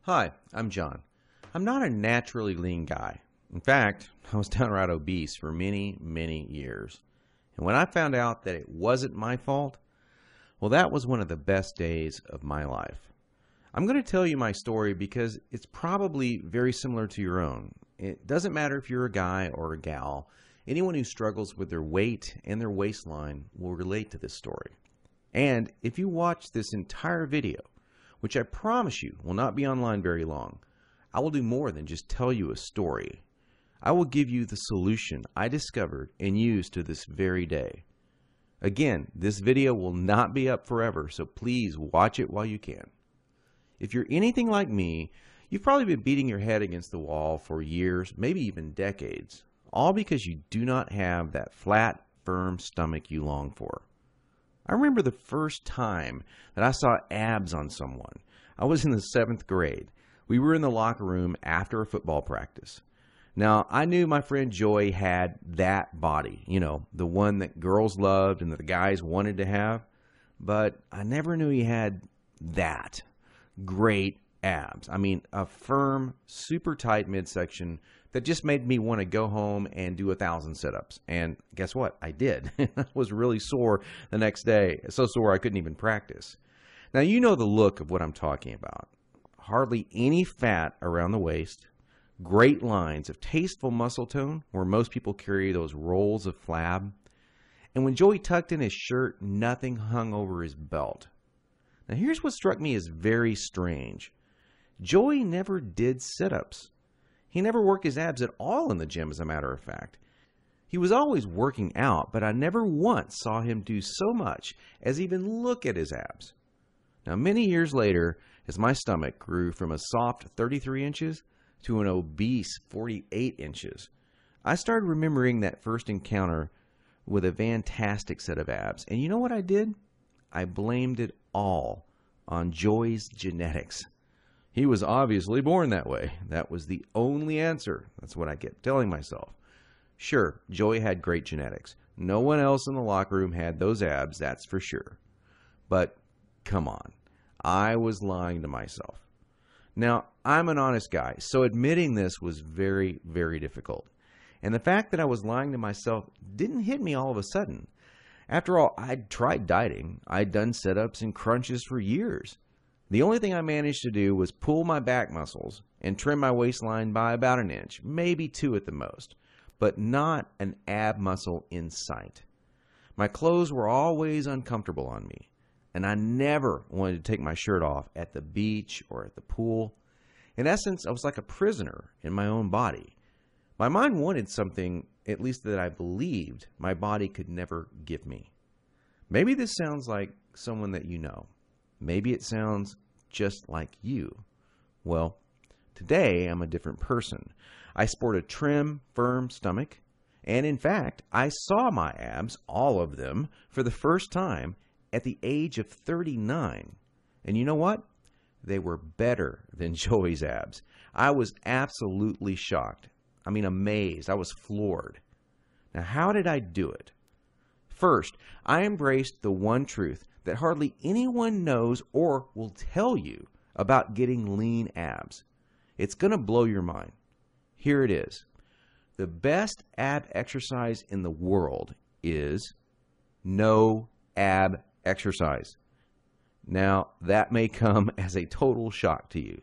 Hi, I'm John. I'm not a naturally lean guy. In fact, I was downright obese for many, many years. And when I found out that it wasn't my fault, well, that was one of the best days of my life. I'm going to tell you my story because it's probably very similar to your own. It doesn't matter if you're a guy or a gal. Anyone who struggles with their weight and their waistline will relate to this story. And if you watch this entire video, which I promise you will not be online very long, I will do more than just tell you a story. I will give you the solution I discovered and use to this very day. Again, this video will not be up forever, so please watch it while you can. If you're anything like me, you've probably been beating your head against the wall for years, maybe even decades, all because you do not have that flat, firm stomach you long for. I remember the first time that I saw abs on someone. I was in the 7th grade. We were in the locker room after a football practice. Now, I knew my friend Joey had that body, the one that girls loved and that the guys wanted to have, but I never knew he had that great abs. I mean, a firm, super tight midsection that just made me want to go home and do 1,000 sit-ups. And guess what? I did. I was really sore the next day. So sore I couldn't even practice. Now, you know the look of what I'm talking about. Hardly any fat around the waist. Great lines of tasteful muscle tone where most people carry those rolls of flab. And when Joey tucked in his shirt, nothing hung over his belt. Now, here's what struck me as very strange. Joey never did sit-ups. He never worked his abs at all in the gym, as a matter of fact. He was always working out, but I never once saw him do so much as even look at his abs. Now, many years later, as my stomach grew from a soft 33 inches to an obese 48 inches, I started remembering that first encounter with a fantastic set of abs. And you know what I did? I blamed it all on Joey's genetics. He was obviously born that way. That was the only answer. That's what I kept telling myself. Sure, Joey had great genetics. No one else in the locker room had those abs, that's for sure. But come on, I was lying to myself. Now, I'm an honest guy, so admitting this was very, very difficult. And the fact that I was lying to myself didn't hit me all of a sudden. After all, I'd tried dieting. I'd done sit-ups and crunches for years. The only thing I managed to do was pull my back muscles and trim my waistline by about an inch, maybe 2 at the most, but not an ab muscle in sight. My clothes were always uncomfortable on me, and I never wanted to take my shirt off at the beach or at the pool. In essence, I was like a prisoner in my own body. My mind wanted something, at least that I believed, my body could never give me. Maybe this sounds like someone that you know. Maybe it sounds just like you. Well, today I'm a different person. I sport a trim, firm stomach, and in fact, I saw my abs, all of them, for the first time at the age of 39. And you know what? They were better than Joey's abs. I was absolutely shocked. I mean, amazed. I was floored. Now, how did I do it? First, I embraced the one truth that hardly anyone knows or will tell you about getting lean abs. It's going to blow your mind. Here it is. The best ab exercise in the world is no ab exercise. Now, that may come as a total shock to you.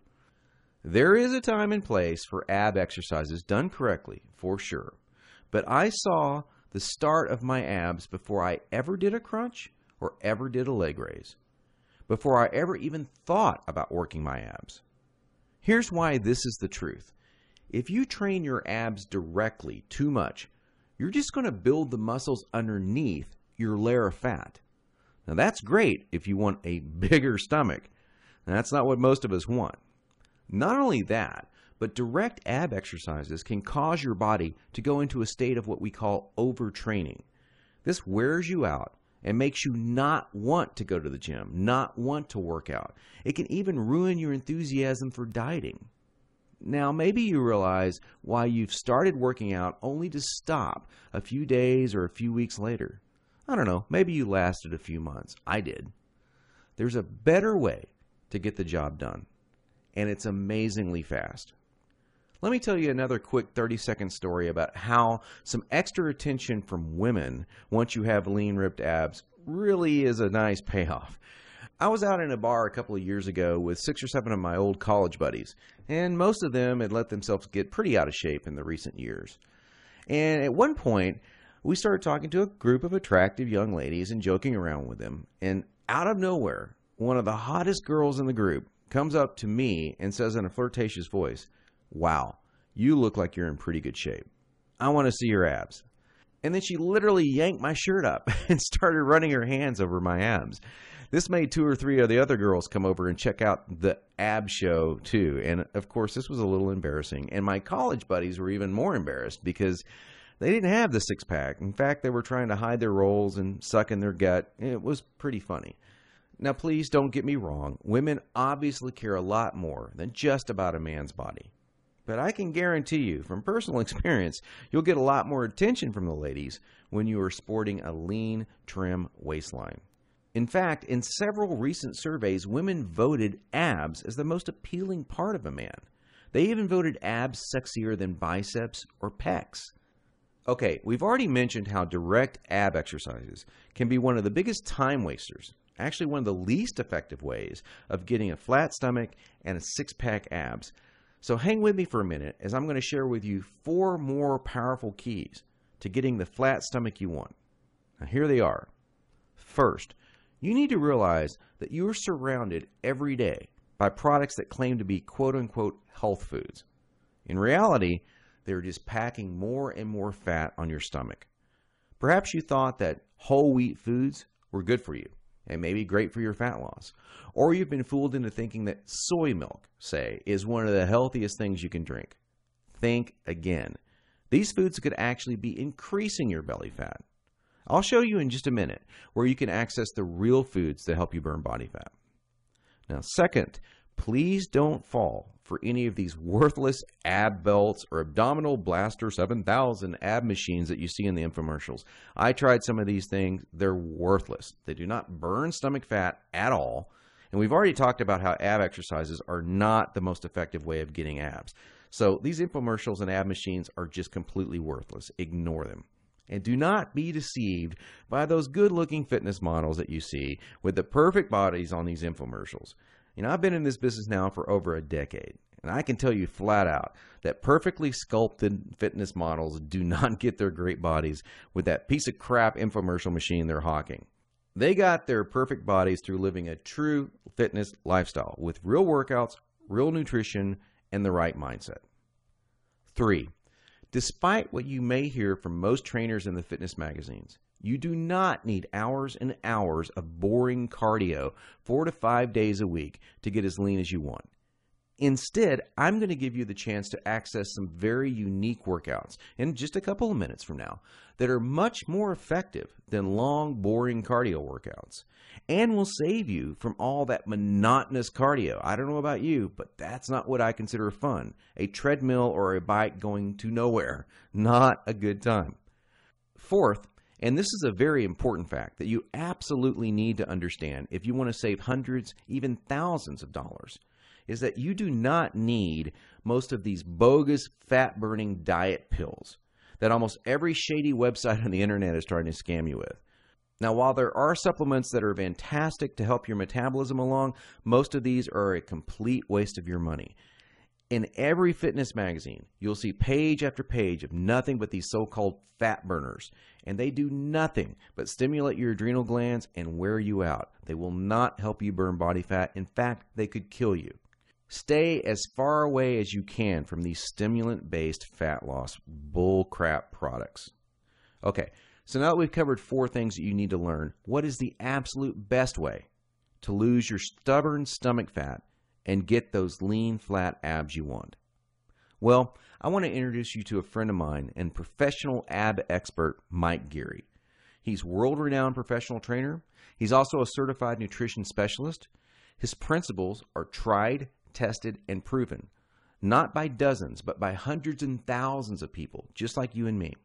There is a time and place for ab exercises done correctly, for sure. But I saw the start of my abs before I ever did a crunch or ever did a leg raise, before I ever even thought about working my abs. Here's why this is the truth. If you train your abs directly too much, you're just going to build the muscles underneath your layer of fat. Now that's great if you want a bigger stomach. And that's not what most of us want. Not only that, but direct ab exercises can cause your body to go into a state of what we call overtraining. This wears you out and makes you not want to go to the gym, not want to work out. It can even ruin your enthusiasm for dieting. Now, maybe you realize why you've started working out only to stop a few days or a few weeks later. I don't know, maybe you lasted a few months. I did. There's a better way to get the job done. and it's amazingly fast. Let me tell you another quick 30-second story about how some extra attention from women once you have lean, ripped abs really is a nice payoff. I was out in a bar a couple of years ago with 6 or 7 of my old college buddies, and most of them had let themselves get pretty out of shape in the recent years. And at one point, we started talking to a group of attractive young ladies and joking around with them, and out of nowhere, one of the hottest girls in the group comes up to me and says in a flirtatious voice, "Wow, you look like you're in pretty good shape. I want to see your abs." And then she literally yanked my shirt up and started running her hands over my abs. This made 2 or 3 of the other girls come over and check out the ab show too. And of course, this was a little embarrassing. And my college buddies were even more embarrassed because they didn't have the six-pack. In fact, they were trying to hide their rolls and suck in their gut. It was pretty funny. Now, please don't get me wrong. Women obviously care a lot more than just about a man's body. But I can guarantee you, from personal experience, you'll get a lot more attention from the ladies when you are sporting a lean, trim waistline. In fact, in several recent surveys, women voted abs as the most appealing part of a man. They even voted abs sexier than biceps or pecs. Okay, we've already mentioned how direct ab exercises can be one of the biggest time wasters, actually one of the least effective ways of getting a flat stomach and a six-pack abs. So hang with me for a minute as I'm going to share with you 4 more powerful keys to getting the flat stomach you want. Now here they are. First, you need to realize that you are surrounded every day by products that claim to be quote-unquote health foods. In reality, they're just packing more and more fat on your stomach. Perhaps you thought that whole wheat foods were good for you and maybe great for your fat loss. Or you've been fooled into thinking that soy milk, say, is one of the healthiest things you can drink. Think again. These foods could actually be increasing your belly fat. I'll show you in just a minute where you can access the real foods that help you burn body fat. Now, second, please don't fall for any of these worthless ab belts or abdominal blaster 7000 ab machines that you see in the infomercials. I tried some of these things. They're worthless. They do not burn stomach fat at all. And we've already talked about how ab exercises are not the most effective way of getting abs. So these infomercials and ab machines are just completely worthless. Ignore them. And do not be deceived by those good-looking fitness models that you see with the perfect bodies on these infomercials. You know, I've been in this business now for over a decade, and I can tell you flat out that perfectly sculpted fitness models do not get their great bodies with that piece of crap infomercial machine they're hawking. They got their perfect bodies through living a true fitness lifestyle with real workouts, real nutrition, and the right mindset. 3. Despite what you may hear from most trainers in the fitness magazines, you do not need hours and hours of boring cardio 4 to 5 days a week to get as lean as you want. Instead, I'm going to give you the chance to access some very unique workouts in just a couple of minutes from now that are much more effective than long, boring cardio workouts and will save you from all that monotonous cardio. I don't know about you, but that's not what I consider fun. A treadmill or a bike going to nowhere. Not a good time. Fourth, and this is a very important fact that you absolutely need to understand if you want to save hundreds, even thousands of dollars, is that you do not need most of these bogus fat-burning diet pills that almost every shady website on the internet is trying to scam you with. Now, while there are supplements that are fantastic to help your metabolism along, most of these are a complete waste of your money. In every fitness magazine, you'll see page after page of nothing but these so-called fat burners, and they do nothing but stimulate your adrenal glands and wear you out. They will not help you burn body fat. In fact, they could kill you. Stay as far away as you can from these stimulant-based fat loss bullcrap products. Okay, so now that we've covered 4 things that you need to learn, what is the absolute best way to lose your stubborn stomach fat and get those lean, flat abs you want? Well, I want to introduce you to a friend of mine and professional ab expert, Mike Geary. He's a world-renowned professional trainer. He's also a certified nutrition specialist. His principles are tried, tested, and proven, not by dozens, but by hundreds and thousands of people, just like you and me.